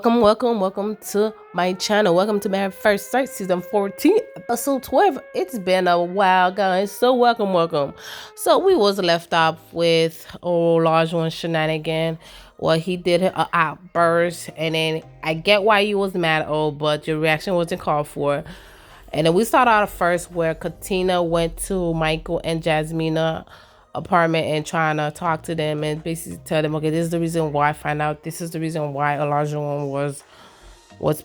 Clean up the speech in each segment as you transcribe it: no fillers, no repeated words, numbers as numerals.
Welcome to my channel. Welcome to my first sight, season 14, episode 12. It's been a while, guys. So welcome. So we was left off with large one shenanigan. Well, he did an outburst, and then I get why you was mad, but your reaction wasn't called for. And then we start out first where Katina went to Michael and Jasmina apartment and trying to talk to them and basically tell them, okay, this is the reason why I find out, this is the reason why Elijah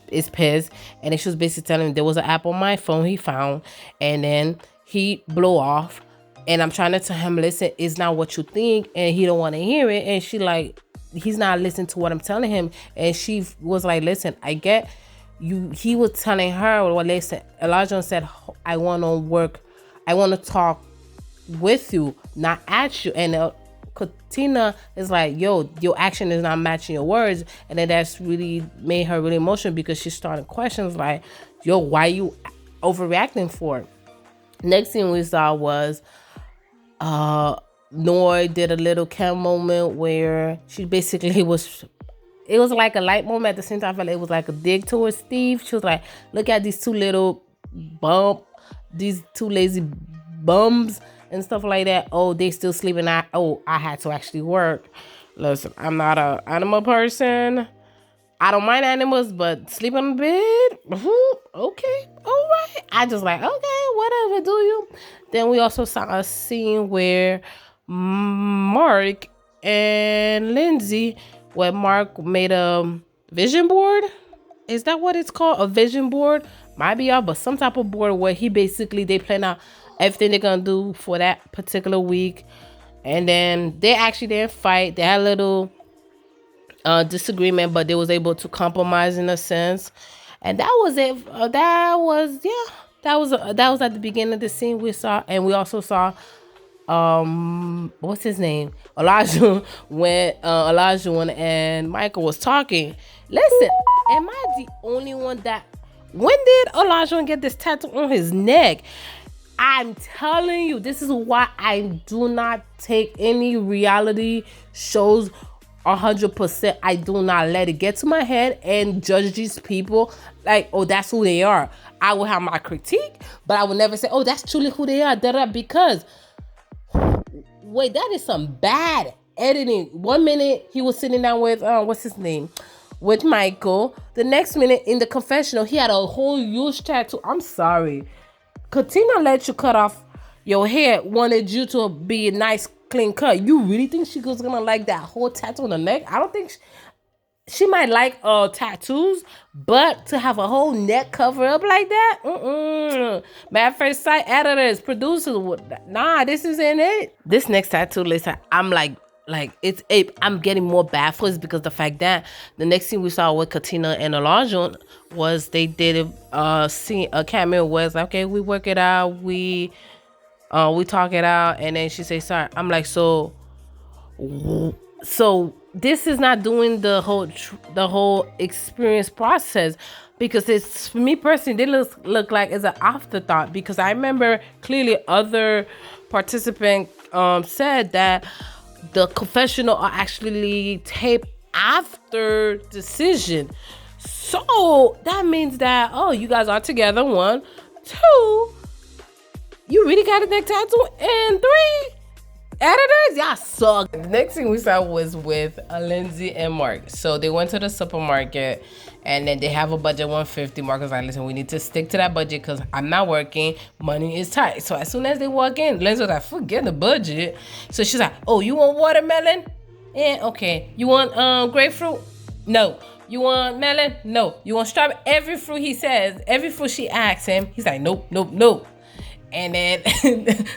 is pissed. And then she was basically telling him there was an app on my phone he found, and then he blew off. And I'm trying to tell him, listen, it's not what you think, and he don't want to hear it. And she like, he's not listening to what I'm telling him. And she was like, listen, I get you. He was telling her, well, listen, Elijah said, I want to talk with you, not at you. And Katina is like, yo, your action is not matching your words. And then that's really made her really emotional, because she started questions like, yo, why you overreacting for? Next thing we saw was Noy did a little cam moment where she basically it was like a light moment. At the same time, I felt like it was like a dig towards Steve. She was like, look at these two lazy bums and stuff like that. Oh, they still sleeping. I had to actually work. Listen, I'm not an animal person. I don't mind animals, but sleeping in bed, okay, all right. I just like, okay, whatever, do you? Then we also saw a scene where Mark and Lindsay, where Mark made a vision board. Is that what it's called? A vision board? Might be off, but some type of board where they plan out everything they're gonna do for that particular week. And then they actually didn't fight. They had a little disagreement, but they was able to compromise in a sense. And that was it. That was at the beginning of the scene we saw. And we also saw what's his name, Elijah, when Elijah and Michael was talking. Listen, am I the only one that, when did Elijah get this tattoo on his neck? I'm telling you, this is why I do not take any reality shows 100%. I do not let it get to my head and judge these people like, oh, that's who they are. I will have my critique, but I will never say, oh, that's truly who they are. Because wait, that is some bad editing. 1 minute he was sitting down with what's his name, with Michael. The next minute in the confessional, he had a whole huge tattoo. I'm sorry, Katina let you cut off your hair, wanted you to be a nice clean cut. You really think she was gonna like that whole tattoo on the neck? I don't think she might like tattoos, but to have a whole neck cover up like that, Mad First Sight editors, producers, nah, this isn't it. This next tattoo, listen, I'm like I'm getting more baffled, because the fact that the next thing we saw with Katina and Elijah was they did a cameo where it's like, okay, we work it out, we talk it out, and then she say sorry. I'm like, so this is not doing the whole experience process, because it's, for me personally, they look like it's an afterthought, because I remember clearly other participant said that the confessional are actually taped after decision. So that means that, oh, you guys are together, 1, 2, you really got a neck tattoo, and 3, editors, y'all suck. The next thing we saw was with Lindsay and Mark. So they went to the supermarket, and then they have a budget 150. Mark was like, listen, we need to stick to that budget, because I'm not working, money is tight. So as soon as they walk in, Lindsay was like, forget the budget. So she's like, oh, you want watermelon? Yeah, okay. You want grapefruit? No. You want melon? No. You want strawberry? Every fruit he says, every fruit she asks him, he's like, nope. And then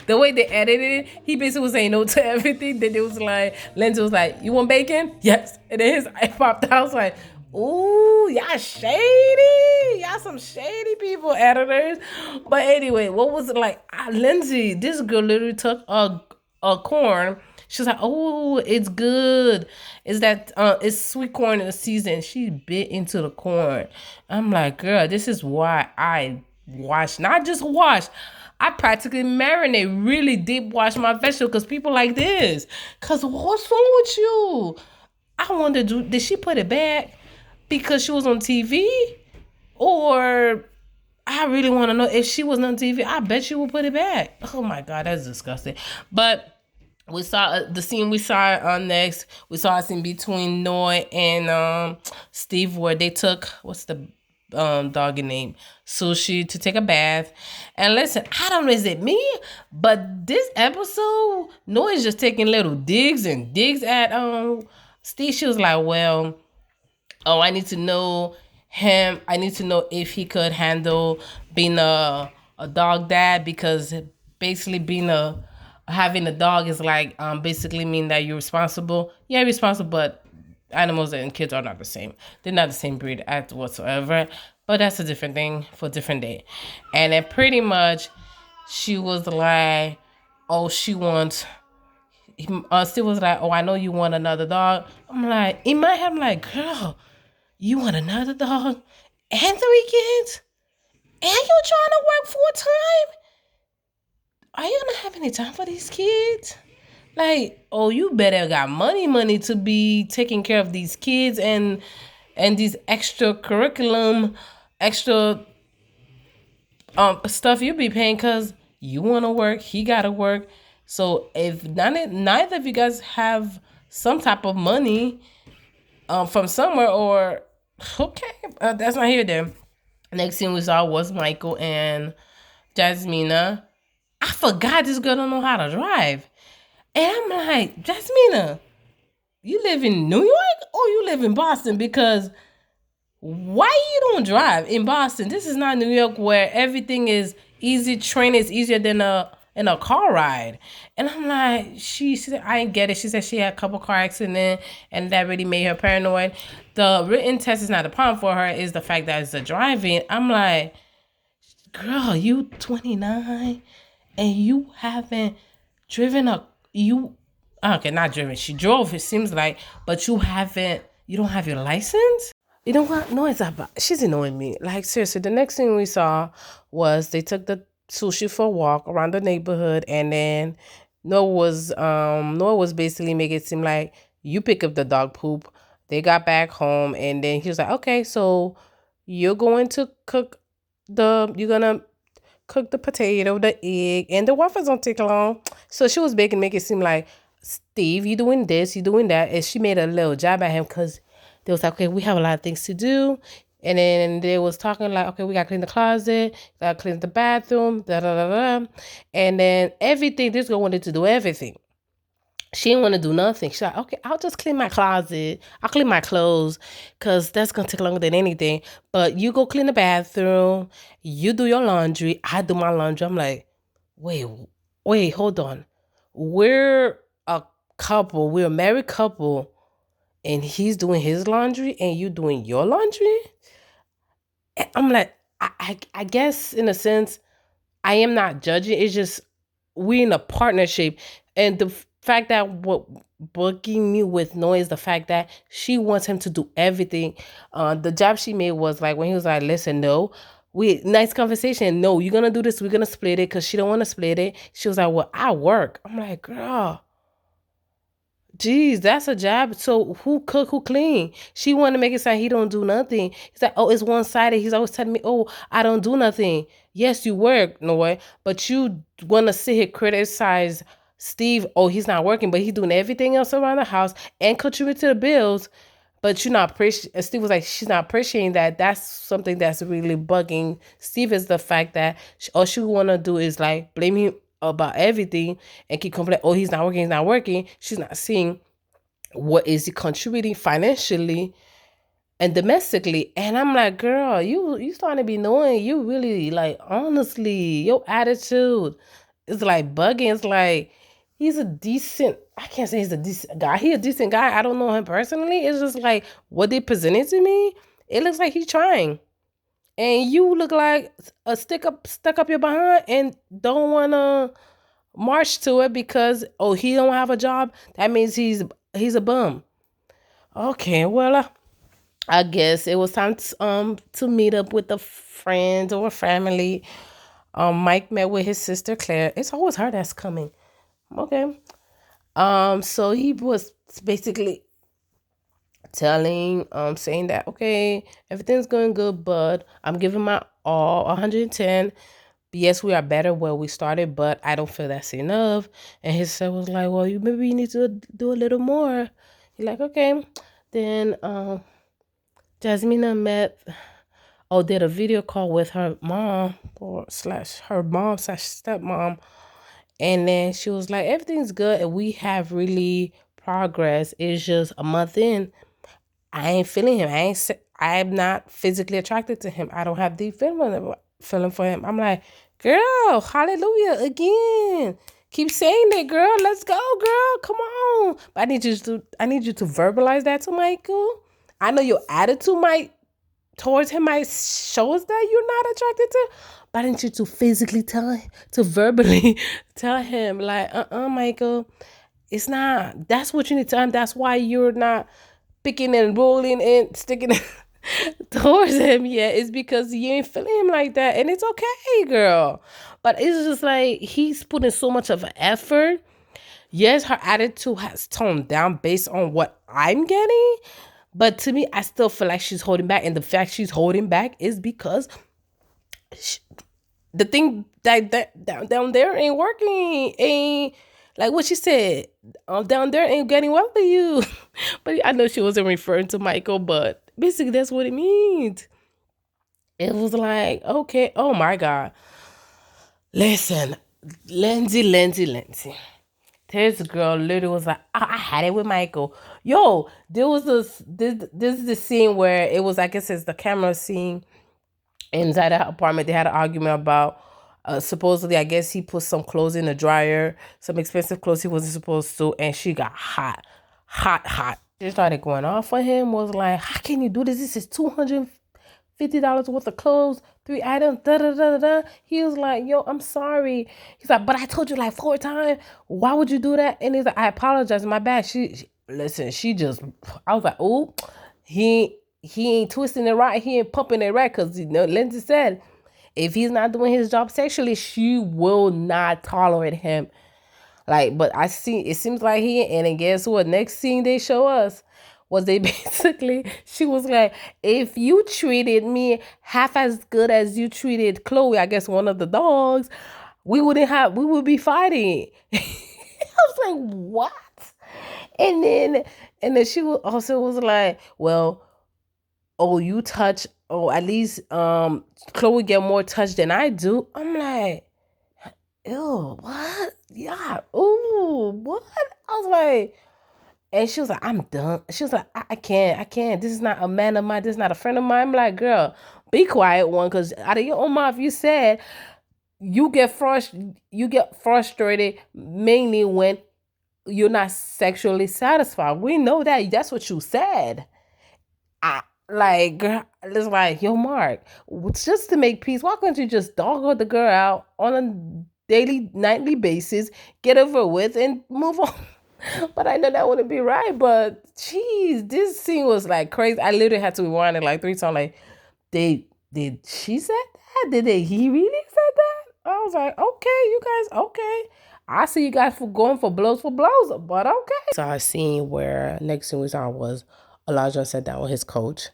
the way they edited it, he basically was saying no to everything. Then it was like, Lindsay was like, you want bacon? Yes. And then his eye popped out. I was like, ooh, y'all shady. Y'all some shady people, editors. But anyway, what was it like? Lindsay, this girl literally took a corn. She's like, oh, it's good. It's sweet corn in the season. She bit into the corn. I'm like, girl, this is why I not just wash. I practically marinate, really deep wash my vegetables, because people like this. Because what's wrong with you? I wonder, did she put it back? because she was on TV, or I really want to know if she was on TV. I bet she would put it back. Oh my God, that's disgusting. But we saw the scene we saw next. We saw a scene between Noy and Steve where they took, what's the doggy name, Sushi, to take a bath. And listen, I don't know, is it me? But this episode, Noy is just taking little digs and digs at Steve. She was like, well, oh, I need to know him. I need to know if he could handle being a dog dad, because basically having a dog is like basically mean that you're responsible. Yeah, you're responsible, but animals and kids are not the same. They're not the same breed at whatsoever. But that's a different thing for a different day. And then pretty much she was like, oh, she wants. Steve was like, oh, I know you want another dog. I'm like, in my head, I'm like, girl, you want another dog and 3 kids? And you trying to work full time? Are you gonna have any time for these kids? Like, oh, you better got money to be taking care of these kids and these extra curriculum, extra stuff you be paying, because you want to work, he gotta work. So if neither of you guys have some type of money from somewhere, or okay, that's not here then. Next thing we saw was Michael and Jasmina. I forgot this girl don't know how to drive. And I'm like, Jasmina, you live in New York or you live in Boston? Because why you don't drive in Boston? This is not New York where everything is easy. Train is easier than in a car ride. And I'm like, she said, I didn't get it. She said she had a couple car accidents and that really made her paranoid. The written test is not a problem for her. It's the fact that it's the driving. I'm like, girl, you 29 and you haven't driven not driven. She drove, it seems like, but you don't have your license? You know what? No, it's about, she's annoying me. Like, seriously, the next thing we saw was they took the Sushi for a walk around the neighborhood, and then Noah was basically making it seem like you pick up the dog poop. They got back home, and then he was like, okay, so you're going to you're gonna cook the potato, the egg, and the waffles don't take long. So she was make it seem like, Steve, you doing this, you doing that. And she made a little jab at him because they was like, okay, we have a lot of things to do. And then they was talking like, okay, we got to clean the closet, got to clean the bathroom, da da da da. And then everything, this girl wanted to do everything. She didn't want to do nothing. She's like, okay, I'll just clean my closet. I'll clean my clothes because that's going to take longer than anything. But you go clean the bathroom. You do your laundry. I do my laundry. I'm like, wait, hold on. We're a couple. We're a married couple. And he's doing his laundry and you doing your laundry? And I'm like, I guess in a sense, I am not judging. It's just we in a partnership. And the fact that what bugging me with Noah is the fact that she wants him to do everything. The job she made was like when he was like, listen, no, nice conversation. No, you're gonna do this. We're gonna split it because she don't want to split it. She was like, well, I work. I'm like, girl, geez, that's a job. So who cook, who clean? She wanted to make it sound he don't do nothing. He's like, oh, it's one-sided. He's always telling me, oh, I don't do nothing. Yes, you work, Noah, but you want to sit here criticize Steve. Oh, he's not working, but he's doing everything else around the house and contribute to the bills. But you're not appreciating. Steve was like, she's not appreciating that. That's something that's really bugging Steve, is the fact that all she want to do is like blame him about everything and keep complaining, oh, he's not working. She's not seeing what is he contributing financially and domestically. And I'm like, girl, you starting to be knowing, you really, like, honestly, your attitude is like bugging. It's like, I can't say he's a decent guy. He's a decent guy. I don't know him personally. It's just like what they presented to me, it looks like he's trying. And you look like a stuck up your behind and don't want to march to it because, oh, he don't have a job. That means he's a bum. Okay, well, I guess it was time to meet up with a friend or a family. Mike met with his sister Claire. It's always her that's coming. Okay. So he was basically saying that, okay, everything's going good, but I'm giving my all, 110. Yes, we are better where we started, but I don't feel that's enough. And his son was like, well, maybe you need to do a little more. He's like, okay. Then Jasmina did a video call with her mom, or slash her mom slash stepmom. And then she was like, everything's good and we have really progress. It's just a month in. I ain't feeling him. I'm not physically attracted to him. I don't have the feeling for him. I'm like, girl, hallelujah again. Keep saying it, girl. Let's go, girl. Come on. But I need you to verbalize that to Michael. I know your attitude towards him might shows that you're not attracted to, but I need you to physically to verbally tell him, like, Michael, it's not. That's what you need to tell him. That's why you're not picking and rolling and sticking towards him yet. It's because you ain't feeling him like that. And it's okay, girl. But it's just like he's putting so much of an effort. Yes, her attitude has toned down based on what I'm getting. But to me, I still feel like she's holding back. And the fact she's holding back is because the thing that down there ain't working. Ain't like what she said. Down there ain't getting well for you. But I know she wasn't referring to Michael, but basically that's what it means. It was like, okay, oh my God. Listen, Lindsay. This girl literally was like, I had it with Michael. Yo, there was this is the scene where it was, I guess it's the camera scene inside the apartment. They had an argument about supposedly, I guess he put some clothes in the dryer, some expensive clothes he wasn't supposed to, and she got hot. She started going off on him, was like, how can you do this? This is $250 worth of clothes, 3 items, da da da da. He was like, yo, I'm sorry. He's like, but I told you like 4 times. Why would you do that? And he's like, I apologize, my bad. Listen, I was like, oh, he ain't twisting it right. He ain't pumping it right. Because, Lindsay said, if he's not doing his job sexually, she will not tolerate him. Like, but it seems like and then guess what? Next scene they show us was she was like, if you treated me half as good as you treated Chloe, I guess one of the dogs, we would be fighting. I was like, what? And then she also was like, well, oh, you touch, oh, at least Chloe get more touch than I do. I'm like, ew, what? Yeah, ooh, what? I was like, and she was like, I'm done. She was like, I can't. This is not a man of mine. This is not a friend of mine. I'm like, girl, be quiet, one, because out of your own mouth, you said you get frustrated mainly when you're not sexually satisfied. We know that. That's what you said. Like, girl, it's like, yo, Mark, just to make peace, why couldn't you just dog the girl out on a daily, nightly basis, get over with, and move on? But I know that wouldn't be right. But, geez, this scene was like crazy. I literally had to rewind it like 3 times. Like, did she said that? He really said that? I was like, okay, you guys, okay. I see you guys going for blows, but okay. So I seen where next thing we saw was Elijah sat down with his coach,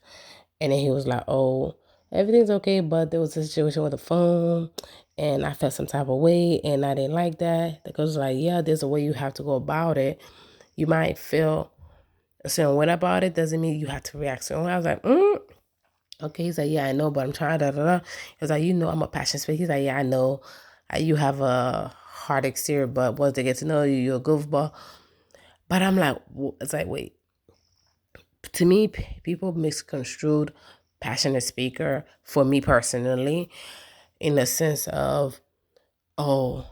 and then he was like, oh, everything's okay, but there was a situation with the phone, and I felt some type of way, and I didn't like that. The coach was like, yeah, there's a way you have to go about it. You might feel a certain way about it, doesn't mean you have to react certain way. I was like, okay. He's like, yeah, I know, but I'm trying, da da da. He was like, I'm a passionate speaker. He's like, yeah, I know. You have a hard exterior, but once they get to know you, you're a goofball. But I'm like, it's like, wait. To me, people misconstrued passionate speaker for me personally in the sense of, oh,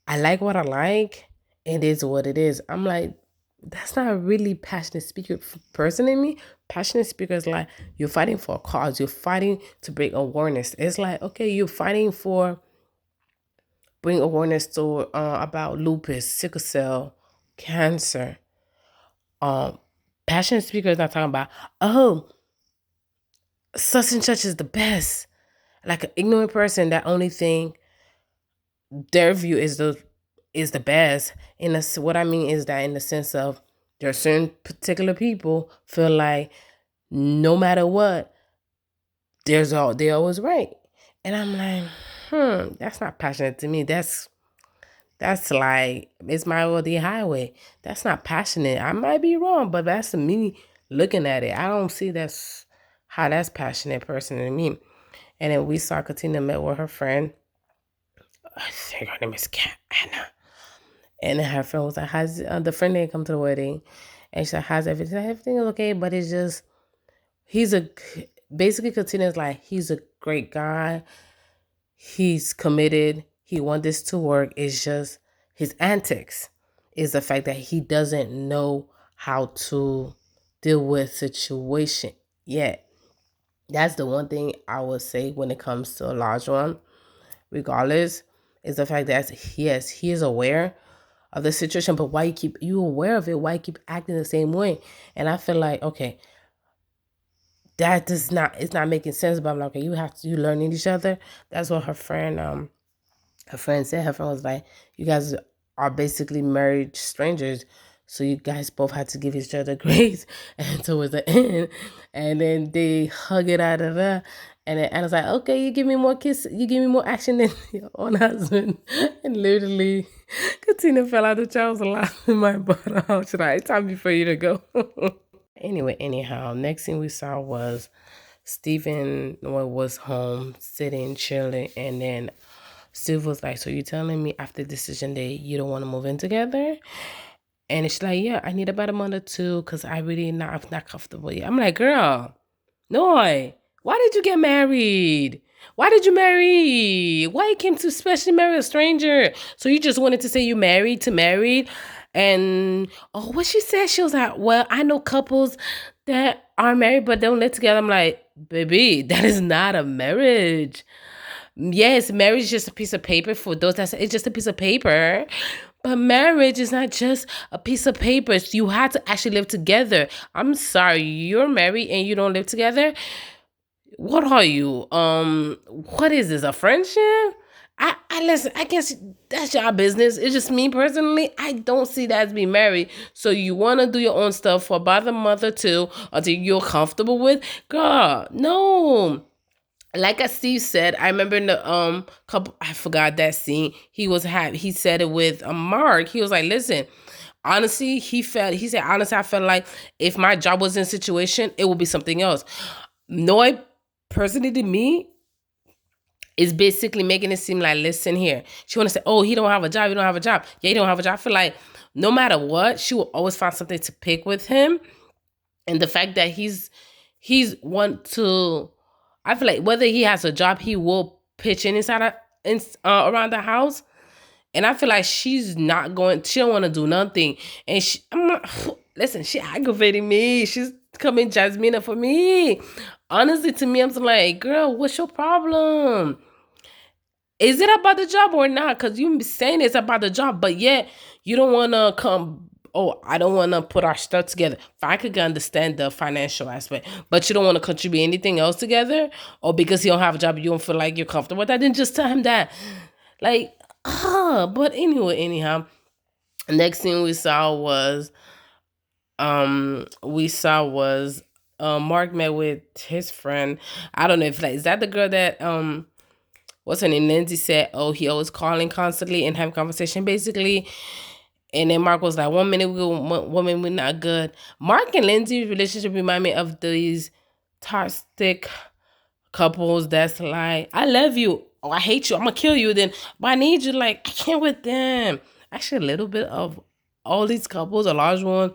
I like what I like. It is what it is. I'm like, that's not really passionate speaker person in me. Passionate speaker is like, you're fighting for a cause. You're fighting to bring awareness. It's like, okay, you're fighting for bring awareness to about lupus, sickle cell, cancer. Passionate speaker is not talking about, oh, such and such is the best. Like an ignorant person that only think their view is the best. What I mean is that in the sense of There are certain particular people feel like no matter what, they're always right. And I'm like, that's not passionate to me. That's like it's my or the highway. That's not passionate. I might be wrong, but that's me looking at it. I don't see that's how that's passionate person to me. And then we saw Katina met with her friend. I think her name is Anna. And then her friend was like, "How's the friend didn't come to the wedding?" And she said, "How's everything?" Everything is okay, but it's just he's a basically Katina's like he's a great guy. He's committed. He wants this to work. It's just his antics is the fact that he doesn't know how to deal with situation yet. That's the one thing I would say when it comes to a large one, regardless, is the fact that yes, he is aware of the situation, but why you aware of it? Why you keep acting the same way? And I feel like okay, that does not it's not making sense. But I'm like, okay, you learning each other. That's what her friend said. Her friend was like, you guys are basically married strangers. So you guys both had to give each other grace. And towards the end, and then they hug it out of there. And then Anna's like, okay, you give me more kiss, you give me more action than your own husband. And literally, Katina fell out the chair. I was laughing my butt out. Should I time for you to go? Anyway, anyhow, next thing we saw was Stephen was home, sitting, chilling, and then Steve was like, so you telling me after decision day you don't want to move in together? And she's like, yeah, I need about a month or two because I'm not comfortable yet. I'm like, girl, no, why did you get married? Why did you marry? Why you came to especially marry a stranger? So you just wanted to say you married to married? And oh, what she said, she was like, well, I know couples that are married but don't live together. I'm like, baby, that is not a marriage. Yes, marriage is just a piece of paper for those that say it's just a piece of paper. But marriage is not just a piece of paper. So you have to actually live together. I'm sorry, you're married and you don't live together. What are you? What is this? A friendship? I listen. I guess that's your business. It's just me personally. I don't see that as being married. So you want to do your own stuff for about a month or two until you're comfortable with. Girl, no. Like as Steve said, I remember in the couple. I forgot that scene. He said it with Mark. He was like, listen. Honestly, he said, honestly, I felt like if my job was in a situation, it would be something else. Noi, personally to me, is basically making it seem like, listen here. She want to say, oh, he don't have a job. He don't have a job. Yeah, he don't have a job. I feel like no matter what, she will always find something to pick with him. And the fact that he's want to, I feel like whether he has a job, he will pitch around the house. And I feel like she's not going, she don't want to do nothing. And I'm not, listen, she aggravating me. She's coming Jasmina for me. Honestly, to me, I'm like, girl, what's your problem? Is it about the job or not? Because you be saying it's about the job, but yet you don't want to come, oh, I don't want to put our stuff together. I could understand the financial aspect, but you don't want to contribute anything else together? Or because you don't have a job, you don't feel like you're comfortable with that? Then just tell him that. Like, but anyway, anyhow, next thing we saw was Mark met with his friend. I don't know if like is that the girl that what's her name? Lindsay said, oh, he always calling constantly and having conversation basically. And then Mark was like, 1 minute we go, 1 minute we're not good. Mark and Lindsay's relationship remind me of these toxic couples that's like, I love you. Oh, I hate you. I'm going to kill you then. But I need you. Like, I can't with them. Actually, a little bit of all these couples, a large one,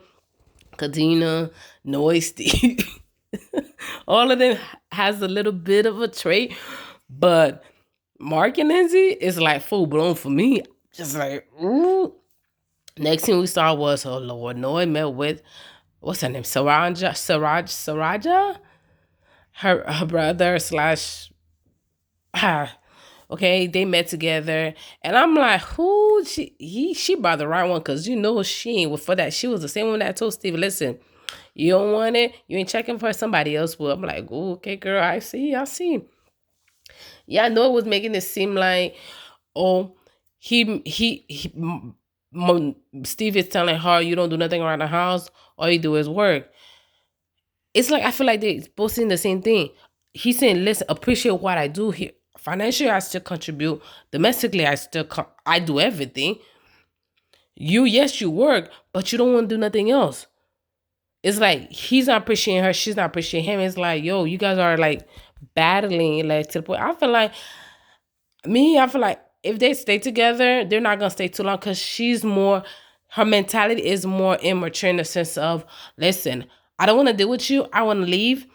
Kadena, Noy, Steve. All of them has a little bit of a trait. But Mark and Lindsay is like full blown for me. Just like, ooh. Next thing we saw was, oh Lord, Noy met with, what's her name? Saraja? Her brother slash, okay, they met together. And I'm like, who? She brought the right one because you know she ain't for that. She was the same one that told Steve, listen, you don't want it? You ain't checking for somebody else will. I'm like, oh, okay, girl, I see. Yeah, I know it was making it seem like, oh, he Steve is telling her, you don't do nothing around the house, all you do is work. It's like I feel like they're both saying the same thing. He's saying, listen, appreciate what I do here. Financially, I still contribute. Domestically, I do everything. Yes, you work, but you don't want to do nothing else. It's like he's not appreciating her, she's not appreciating him. It's like, yo, you guys are like battling, like to the point. I feel like if they stay together, they're not gonna stay too long because her mentality is more immature in the sense of, listen, I don't want to deal with you. I want to leave.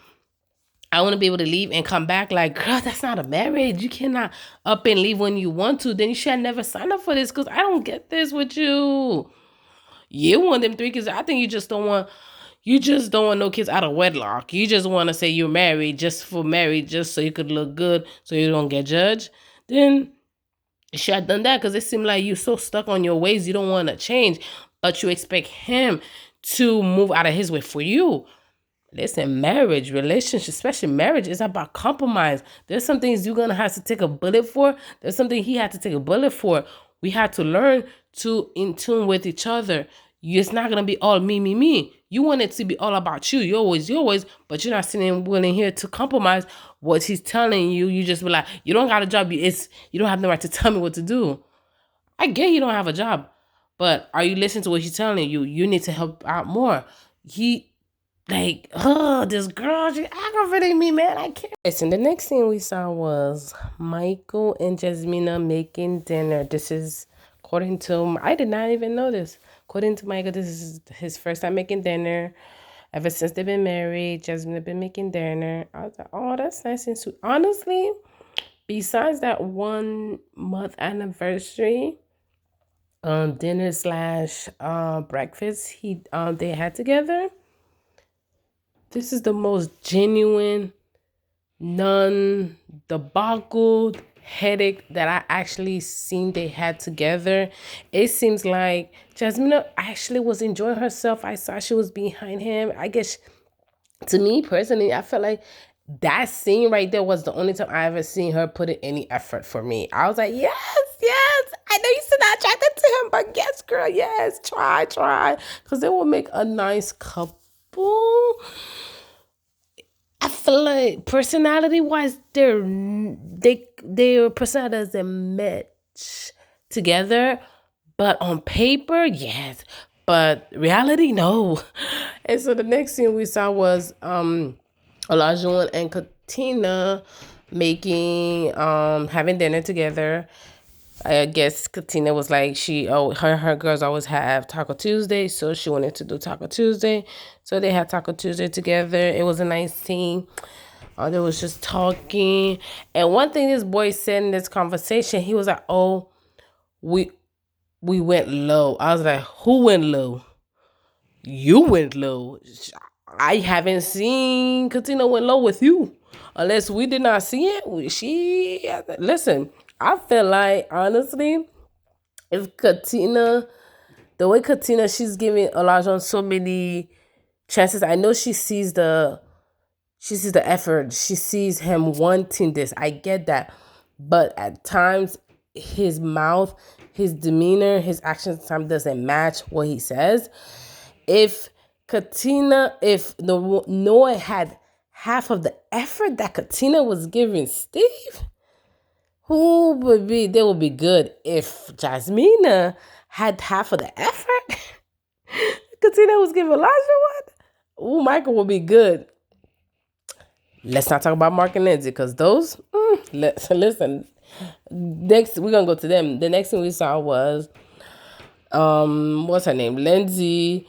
I want to be able to leave and come back. Like, girl, that's not a marriage. You cannot up and leave when you want to. Then you should have never signed up for this because I don't get this with you. You want them 3 kids. I think you just don't want no kids out of wedlock. You just want to say you're married just for married, just so you could look good, so you don't get judged. Then you should have done that because it seemed like you're so stuck on your ways. You don't want to change, but you expect him to move out of his way for you. Listen, marriage, relationship, especially marriage, is about compromise. There's some things you're going to have to take a bullet for. There's something he had to take a bullet for. We had to learn to in tune with each other. It's not going to be all me, me, me. You want it to be all about you. You're always, but you're not sitting willing here to compromise what he's telling you. You just be like, you don't got a job. You don't have the right to tell me what to do. I get you don't have a job, but are you listening to what he's telling you? You need to help out more. This girl, she aggravating me, man. I can't. Listen, the next thing we saw was Michael and Jasmina making dinner. This is, according to, I did not even know this. According to Michael, this is his first time making dinner. Ever since they've been married, Jasmina been making dinner. I was like, oh, that's nice and sweet. Honestly, besides that 1-month anniversary, dinner slash breakfast they had together, this is the most genuine, non-debacled headache that I actually seen they had together. It seems like Jasmina actually was enjoying herself. I saw she was behind him. I guess, to me personally, I felt like that scene right there was the only time I ever seen her put in any effort for me. I was like, yes. I know you're still not attracted to him, but yes, girl, yes, try. Because they will make a nice couple. I feel like personality-wise, their personality doesn't match together, but on paper, yes. But reality, no. And so the next thing we saw was Olajuwon and Katina having dinner together. I guess Katina was like, her girls always have Taco Tuesday, so she wanted to do Taco Tuesday. So they had Taco Tuesday together. It was a nice scene. They was just talking. And one thing this boy said in this conversation, he was like, oh, we went low. I was like, who went low? You went low. I haven't seen Katina went low with you. Unless we did not see it. Listen, I feel like, honestly, if Katina, the way Katina, she's giving Olajuwon so many chances. I know she sees the effort. She sees him wanting this. I get that. But at times, his mouth, his demeanor, his actions sometimes doesn't match what he says. If Noah had half of the effort that Katina was giving Steve, they would be good. If Jasmina had half of the effort Katina was giving Olajuwon, Michael would be good. Let's not talk about Mark and Lindsay, because those, listen, next, we're going to go to them. The next thing we saw was, what's her name? Lindsay,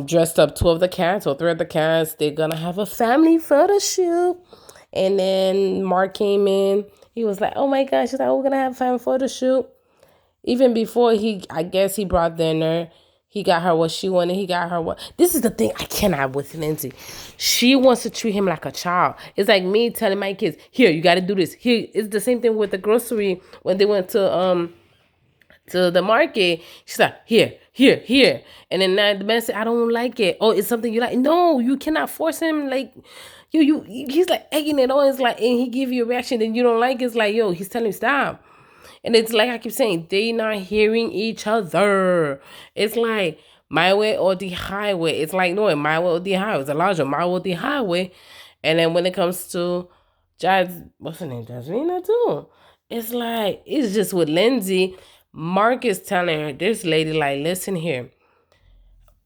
dressed up 2 of the cats, or 3 of the cats. They're going to have a family photo shoot. And then Mark came in. He was like, oh my gosh, we're going to have a family photo shoot. Even before I guess he brought dinner. He got her what she wanted. He got her what. This is the thing I cannot with Lindsay. She wants to treat him like a child. It's like me telling my kids, here, you got to do this. Here, it's the same thing with the grocery when they went to the market. She's like, here. And then the man said, I don't like it. Oh, it's something you like. No, you cannot force him. Like, he's like egging it on. It's like, and he give you a reaction, then you don't like it. It's like, yo, he's telling you stop. And it's like I keep saying, they not hearing each other. It's like my way or the highway. It's like no, my way or the highway. It's Elijah, my way or the highway. And then when it comes to what's her name? Jasmina too. It's like it's just with Lindsay. Mark is telling her, this lady, like, listen here.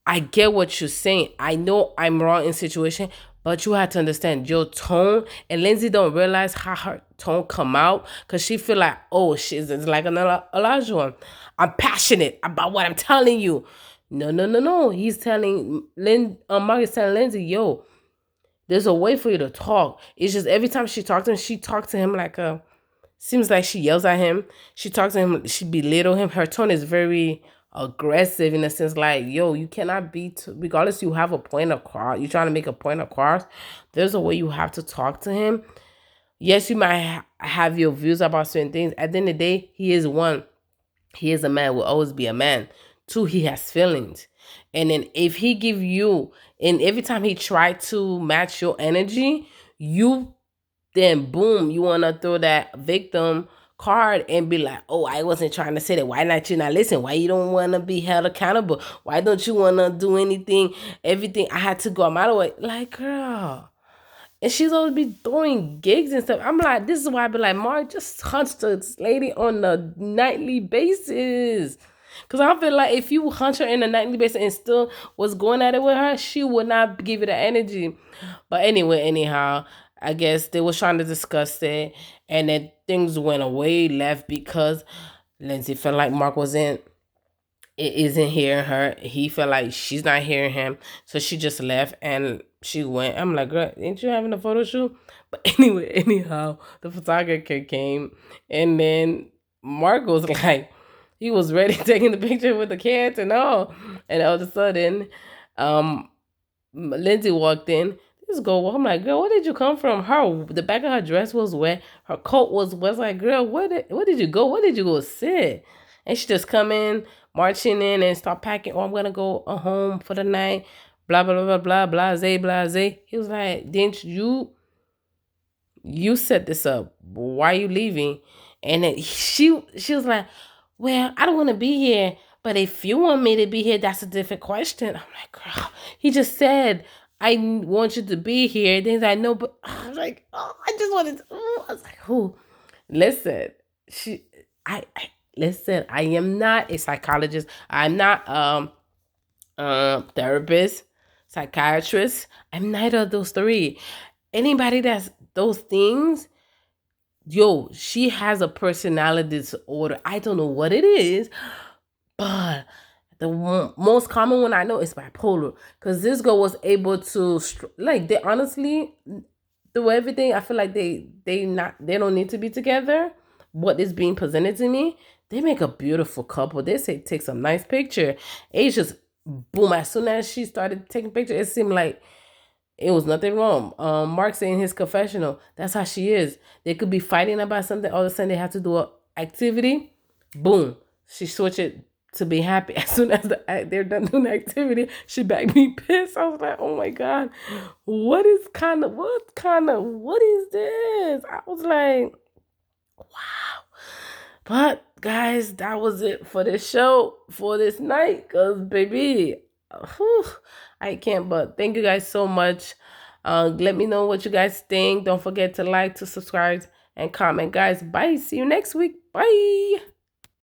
I get what you're saying. I know I'm wrong in situation, but you have to understand your tone. And Lindsay don't realize how her tone come out because she feel like, oh, she's like another Elijah one. I'm passionate about what I'm telling you. No, no, no, no. He's telling Mark is telling Lindsay, yo, there's a way for you to talk. It's just every time she talks to him, she talks to him like a. Seems like she yells at him. She talks to him. She belittle him. Her tone is very aggressive in a sense like, yo, you cannot be, regardless you have a point across, you're trying to make a point across, there's a way you have to talk to him. Yes, you might have your views about certain things. At the end of the day, he is one. He is a man, will always be a man. Two, he has feelings. And then if he give you, and every time he try to match your energy, you then boom, you want to throw that victim card and be like, oh, I wasn't trying to say that. Why not you not listen? Why you don't want to be held accountable? Why don't you want to do anything? Everything I had to go out of my way. Like, girl. And she's always be throwing gigs and stuff. I'm like, this is why I be like, Mark, just hunt this lady on a nightly basis. Because I feel like if you hunt her in a nightly basis and still was going at it with her, she would not give you the energy. But anyway, anyhow, I guess they was trying to discuss it. And then things went away left because Lindsay felt like Mark wasn't it isn't hearing her. He felt like she's not hearing him. So she just left and she went. I'm like, girl, ain't you having a photo shoot? But anyway, anyhow, the photographer came and then Mark was like, he was ready taking the picture with the kids and all. And all of a sudden, Lindsay walked in. This girl, I'm like, girl, where did you come from? The back of her dress was wet. Her coat was like, girl, where did you go? Where did you go sit? And she just come in, marching in and start packing. Oh, I'm going to go home for the night. Blah, blah, blah, blah, blah, blase, blase. He was like, didn't you set this up? Why are you leaving? And then she was like, well, I don't want to be here. But if you want me to be here, that's a different question. I'm like, girl, he just said, I want you to be here. Then I know, but I was like, oh, I just wanted to. Oh. I was like, who? Listen, listen. I am not a psychologist. I'm not therapist, psychiatrist. I'm neither of those three. Anybody that's those things, yo, she has a personality disorder. I don't know what it is, but the most common one I know is bipolar. Because this girl was able to, like, they honestly, through everything, I feel like they don't need to be together. What is being presented to me, they make a beautiful couple. They say take some nice picture. It's just boom. As soon as she started taking pictures, it seemed like it was nothing wrong. Mark saying in his confessional, that's how she is. They could be fighting about something. All of a sudden, they have to do an activity. Boom. She switched it to be happy. As soon as they're done doing the activity, she back me pissed. I was like, oh my God, what is this? I was like, wow. But guys, that was it for this show for this night. Cause baby, whew, I can't. But thank you guys so much. Let me know what you guys think. Don't forget to like, to subscribe, and comment. Guys, bye. See you next week. Bye.